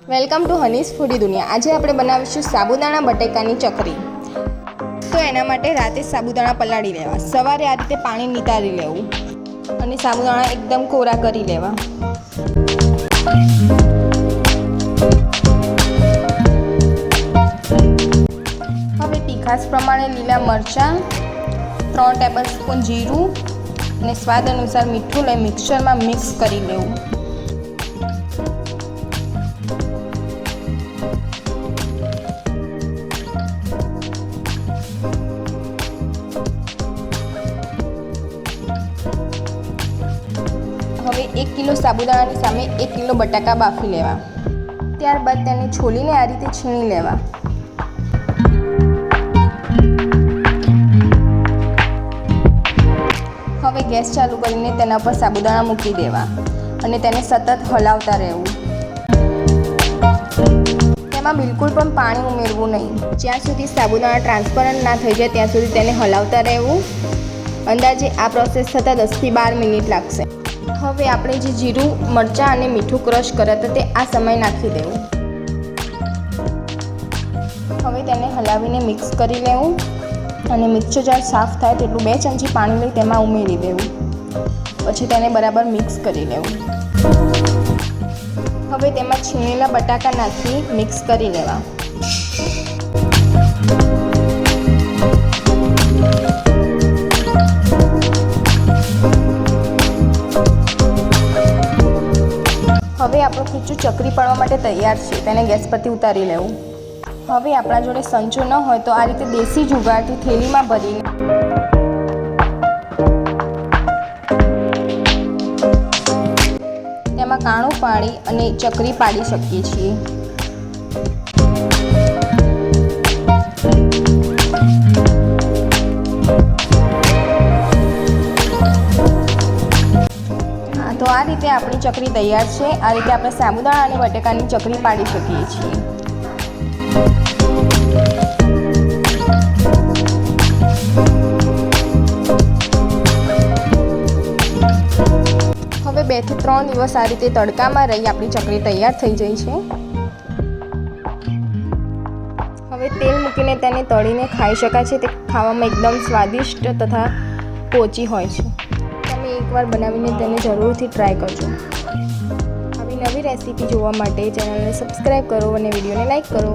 Welcome to હનીસ ફૂડી દુનિયા। આજે આપણે બનાવીશું સાબુદાણા બટેકાની ચકરી। તો એના માટે રાતે સાબુદાણા પલાળી લેવા, સવારે આ રીતે પાણી નિતારી લેવું અને સાબુદાણા એકદમ કોરા કરી લેવા। હવે તીખાશ પ્રમાણે લીલા મરચાં, 3 ટેબલસ્પૂન જીરું અને સ્વાદ અનુસાર મીઠું લઈ મિક્સરમાં મિક્સ કરી લેવું। હવે 1 કિલો સાબુદાણાની સામે 1 કિલો બટાકા બાફી લેવા। ત્યારબાદ તેને છોલીને આ રીતે છીણી લેવા। હવે ગેસ ચાલુ કરીને તેના પર સાબુદાણા મૂકી દેવા અને તેને સતત હલાવતા રહેવું। તેમાં બિલકુલ પણ પાણી ઉમેરવું નહીં। જ્યાં સુધી સાબુદાણા ટ્રાન્સપરન્ટ ના થઈ જાય ત્યાં સુધી તેને હલાવતા રહેવું। અંદાજે આ પ્રોસેસ થતાં 10 થી 12 મિનિટ લાગશે। હવે આપણે જે જીરું, મરચાં અને મીઠું ક્રશ કર્યા હતા તે આ સમય નાખી દેવું। હવે તેને હલાવીને મિક્સ કરી લેવું અને મિક્સર જાર સાફ થાય તેટલું 2 ચમચી પાણી લઈ તેમાં ઉમેરી દેવું। પછી તેને બરાબર મિક્સ કરી લેવું। હવે તેમાં છીણેલા બટાકા નાખી મિક્સ કરી લેવા। હવે આપણું ખીચું ચકરી પાડવા માટે તૈયાર છે। તેને ગેસ પરથી ઉતારી લેવું। હવે આપણા જોડે સંચો ન હોય તો આ રીતે દેશી જુગાડથી થેલીમાં ભરીને તેમાં કાણું પાડી અને ચકરી પાડી શકીએ છીએ। તો આ રીતે આપણી ચકરી તૈયાર છે। આ રીતે આપણે સાબુદાણા અને બટેકાની ચકરી પાડી શકીએ છીએ। હવે 2 થી 3 દિવસ આ રીતે તડકામાં રહી આપણી ચકરી તૈયાર થઈ જાય છે। હવે તેલ મૂકીને તેને તળીને ખાઈ શકાય છે। તે ખાવામાં એકદમ સ્વાદિષ્ટ તથા પોચી હોય છે। તમે એકવાર બનાવીને તેને જરૂરથી ટ્રાય કરજો। આવી નવી રેસીપી જોવા માટે ચેનલને સબસ્ક્રાઈબ કરો અને વિડીયોને લાઈક કરો।